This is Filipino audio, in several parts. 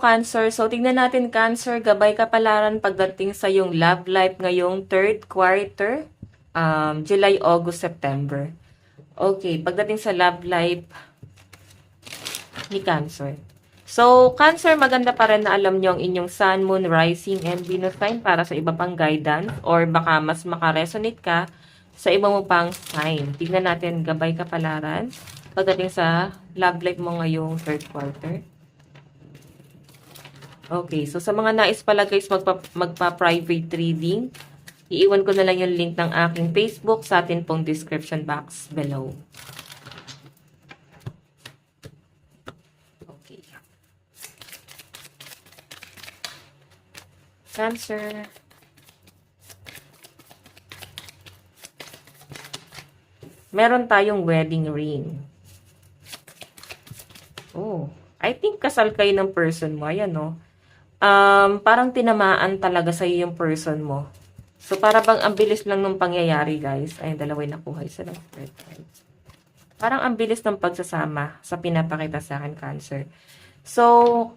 Cancer. So, tingnan natin, Cancer, gabay kapalaran pagdating sa yung love life ngayong third quarter, July, August, September. Okay, pagdating sa love life ni Cancer. So, Cancer, maganda pa rin na alam nyo ang inyong Sun, Moon, Rising, and Venus sign para sa iba pang guidance or baka mas makaresonate ka sa iba mo pang sign. Tingnan natin, gabay kapalaran pagdating sa love life mo ngayong third quarter. Okay, so sa mga nais pala guys magpa-private reading, iiwan ko na lang yung link ng aking Facebook sa atin pong description box below. Okay. Cancer. Meron tayong wedding ring. Oh, I think kasal kayo ng person mo. Ayan, no? Parang tinamaan talaga sa yung person mo. So, para bang ang bilis lang ng pangyayari, guys. Ay, dalawa yung nakuha. Isa lang. Parang ang bilis ng pagsasama sa pinapakita sa akin, Cancer. So,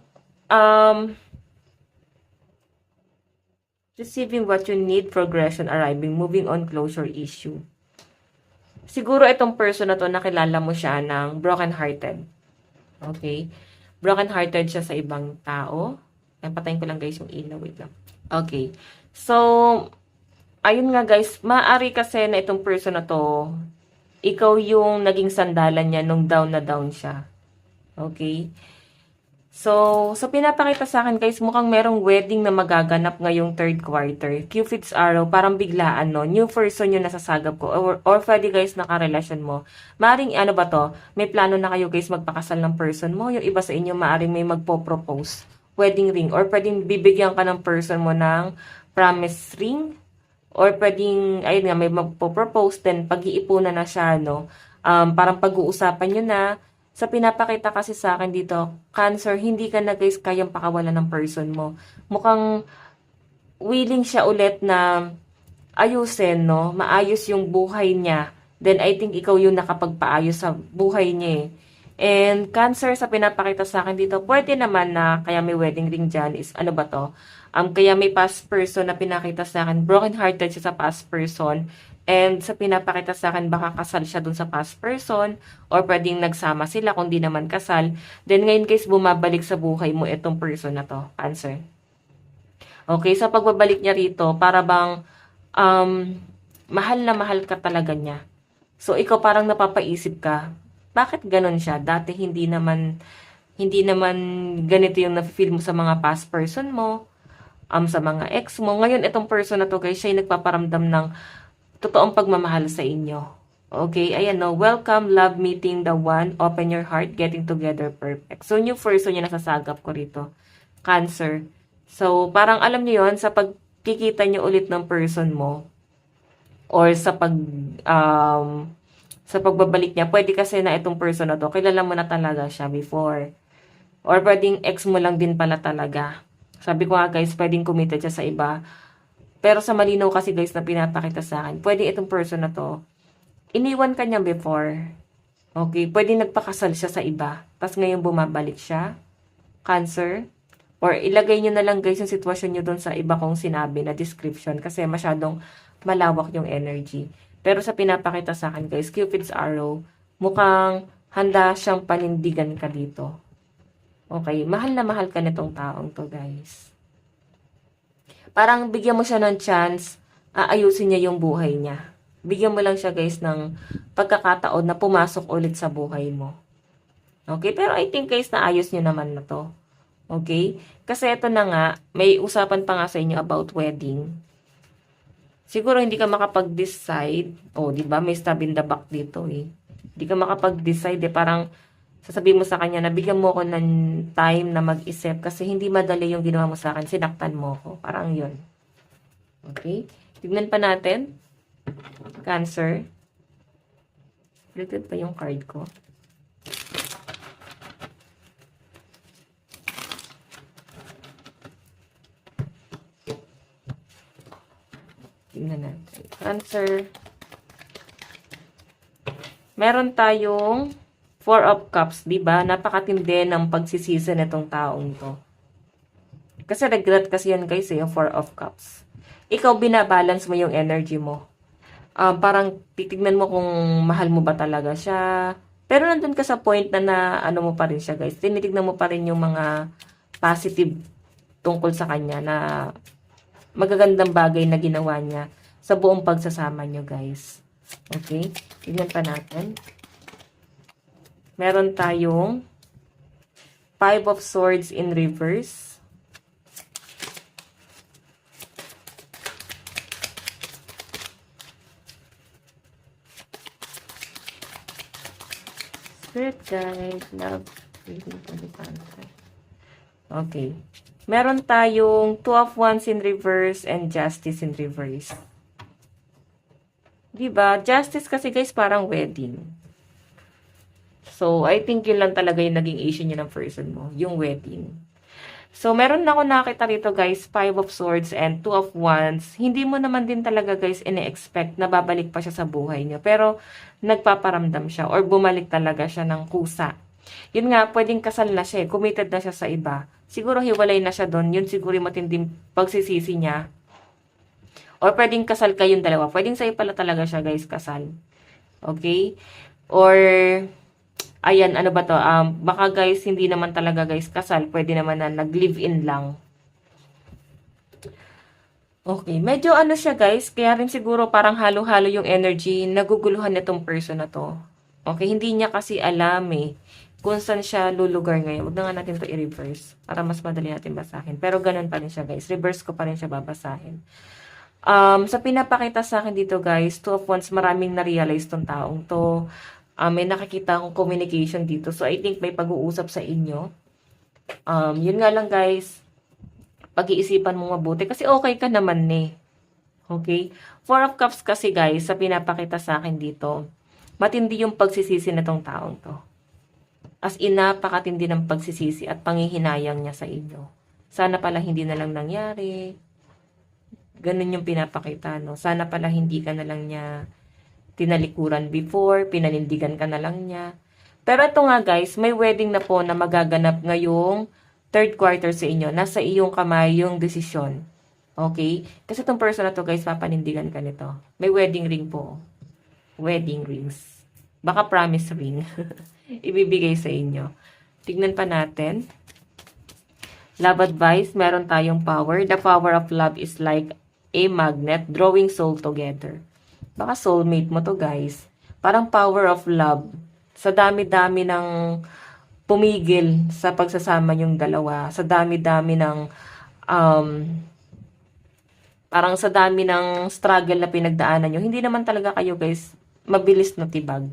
receiving what you need, progression, arriving, moving on, closure, issue. Siguro itong person na to, nakilala mo siya ng broken-hearted. Okay? Broken-hearted siya sa ibang tao. Patayin ko lang guys yung ilaw. Wait lang. Okay. So, ayun nga guys, maaari kasi na itong person na to, ikaw yung naging sandalan niya nung down na down siya. Okay? So pinapakita sa akin guys, mukhang merong wedding na magaganap ngayong third quarter. Cupid's arrow, parang biglaan, no? New person yung nasasagap ko. Or pwede guys, nakarelasyon mo. Maaring ano ba to? May plano na kayo guys magpakasal ng person mo. Yung iba sa inyo, maaring may magpo-propose. Wedding ring. Or pwedeng bibigyan ka ng person mo ng promise ring. Or pwedeng, ayun nga, may magpo-propose. Then pag-iipunan na siya, no? Parang pag-uusapan nyo na. Sa pinapakita kasi sa akin dito, Cancer, hindi ka na guys kayang pakawalan ng person mo. Mukhang willing siya ulit na ayusin, no? Maayos yung buhay niya. Then I think ikaw yung nakapagpaayos sa buhay niya eh. And Cancer, sa pinapakita sa akin dito, pwede naman na kaya may wedding ring dyan is ano ba to? Kaya may past person na pinakita sa akin, broken hearted siya sa past person. And sa pinapakita sa akin, baka kasal siya dun sa past person or pwedeng nagsama sila kung di naman kasal. Then ngayon guys, bumabalik sa buhay mo itong person na to, Cancer. Okay, sa pagbabalik niya rito, para bang mahal na mahal ka talaga niya. So ikaw parang napapaisip ka, bakit ganun siya? Dati hindi naman ganito yung na-feel mo sa mga past person mo, sa mga ex mo. Ngayon itong person na to guys, siya yung nagpaparamdam ng totoong pagmamahal sa inyo. Okay, ayan no, welcome, love, meeting the one, open your heart, getting together, perfect. So, new person yung nasasagap ko rito. Cancer. So, parang alam niyo yon sa pagkikita niyo ulit ng person mo, or sa pagbabalik niya, pwede kasi na itong person na to, kilala mo na talaga siya before. Or pwedeng ex mo lang din pala talaga. Sabi ko nga guys, pwedeng committed siya sa iba. Pero sa malinaw kasi guys na pinapakita sa akin, pwede itong person na to, iniwan ka niya before. Okay, pwede nagpakasal siya sa iba. Tapos ngayon bumabalik siya. Cancer. Or ilagay nyo na lang guys yung sitwasyon nyo doon sa iba kong sinabi na description kasi masyadong malawak yung energy. Pero sa pinapakita sa akin guys, Cupid's arrow, mukhang handa siyang panindigan ka dito. Okay, mahal na mahal ka nitong taong to guys. Parang bigyan mo siya ng chance, ayusin niya yung buhay niya. Bigyan mo lang siya guys ng pagkakataon na pumasok ulit sa buhay mo. Okay, pero I think guys naayos niyo naman na to. Okay? Kasi ito na nga, may usapan pa nga sa inyo about wedding. Siguro hindi ka makapag-decide. Oh, di ba? May stab in the back dito eh. Hindi ka makapag-decide eh. Parang sasabihin mo sa kanya na bigyan mo ko ng time na mag-isip kasi hindi madali yung ginawa mo sa akin. Sinaktan mo ko. Parang yun. Okay? Tignan pa natin. Cancer. Related pa yung card ko. Tignan natin. Cancer. Meron tayong 4 of Cups, 'di ba? Napakatindi ng pagsisisi nitong taong 'to. Kasi regret kasi yan guys, yung Four of Cups. Ikaw, binabalance mo yung energy mo. Parang titignan mo kung mahal mo ba talaga siya. Pero nandun ka sa point na ano mo pa rin siya guys. Tinitignan mo pa rin yung mga positive tungkol sa kanya na magagandang bagay na ginawa niya sa buong pagsasama nyo guys. Okay? Tignan pa natin. Meron tayong Five of Swords in reverse. Spirit guide, love, reading for the answer. Okay. Meron tayong Two of Wands in reverse and Justice in reverse. Diba? Justice kasi guys parang wedding. So, I think yun lang talaga yung naging issue niya ng person mo. Yung wedding. So, meron na ako nakita rito guys, Five of Swords and Two of Wands. Hindi mo naman din talaga guys ine-expect na babalik pa siya sa buhay niyo. Pero, nagpaparamdam siya or bumalik talaga siya ng kusa. Yun nga, pwedeng kasal na siya, committed na siya sa iba. Siguro hiwalay na siya doon. Yun siguro yung matinding pagsisisi niya. Or pwedeng kasal kayong dalawa. Pwedeng sa'yo pala talaga siya guys, kasal. Okay? Or ayan, ano ba to? Baka guys, hindi naman talaga guys kasal. Pwede naman na nag-live-in lang. Okay, medyo ano siya guys, kaya rin siguro parang halo-halo yung energy, naguguluhan nitong person na to. Okay, hindi niya kasi alam kung saan siya lulugar ngayon. Huwag na nga natin to i-reverse para mas madali natin basahin. Pero ganun pa rin siya guys, reverse ko pa rin siya babasahin. Sa pinapakita sa akin dito guys, Two of Wands, maraming na-realize tong taong to. May nakikita akong communication dito. So, I think may pag-uusap sa inyo. Yun nga lang guys, pag-iisipan mo mabuti. Kasi okay ka naman Okay? Four of Cups kasi guys, sa pinapakita sa akin dito, matindi yung pagsisisi na tong taong to. As in, napakatindi ng pagsisisi at panghihinayang niya sa inyo. Sana pala hindi na lang nangyari. Ganun yung pinapakita, no? Sana pala hindi ka na lang niya tinalikuran before, pinanindigan ka na lang niya. Pero ito nga guys, may wedding na po na magaganap ngayong third quarter sa inyo. Nasa iyong kamay yung desisyon. Okay? Kasi itong person na to guys, papanindigan ka nito. May wedding ring po. Wedding rings. Baka promise ring. Ibibigay sa inyo. Tignan pa natin. Love advice, meron tayong power. The power of love is like a magnet drawing soul together. Baka soulmate mo to guys. Parang power of love. Sa dami-dami ng pumigil sa pagsasama yung dalawa. Sa dami-dami ng parang sa dami ng struggle na pinagdaanan nyo. Hindi naman talaga kayo guys mabilis na tibag.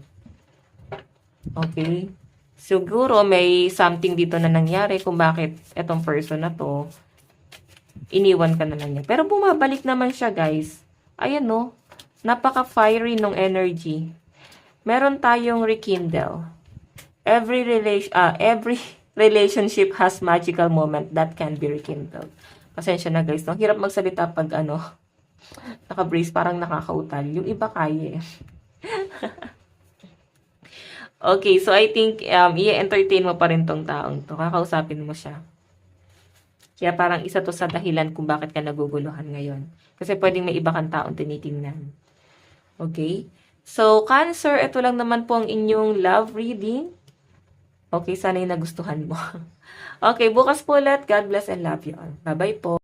Okay? Siguro may something dito na nangyari kung bakit etong person na to iniwan ka na lang niya. Pero bumabalik naman siya guys. Ayan no. Napaka-fiery nung energy. Meron tayong rekindle. Every relationship has magical moment that can be rekindled. Pasensya na guys, no? Hirap magsalita pag naka-brace, parang nakakautal. Yung iba kaya Okay, so I think i-entertain mo pa rin tong taong to. Kakausapin mo siya. Kaya parang isa to sa dahilan kung bakit ka naguguluhan ngayon. Kasi pwedeng may iba kang taong tinitingnan. Okay? So, Cancer, ito lang naman po ang inyong love reading. Okay, sana yung nagustuhan mo. Okay, bukas po ulit. God bless and love you all. Bye-bye po.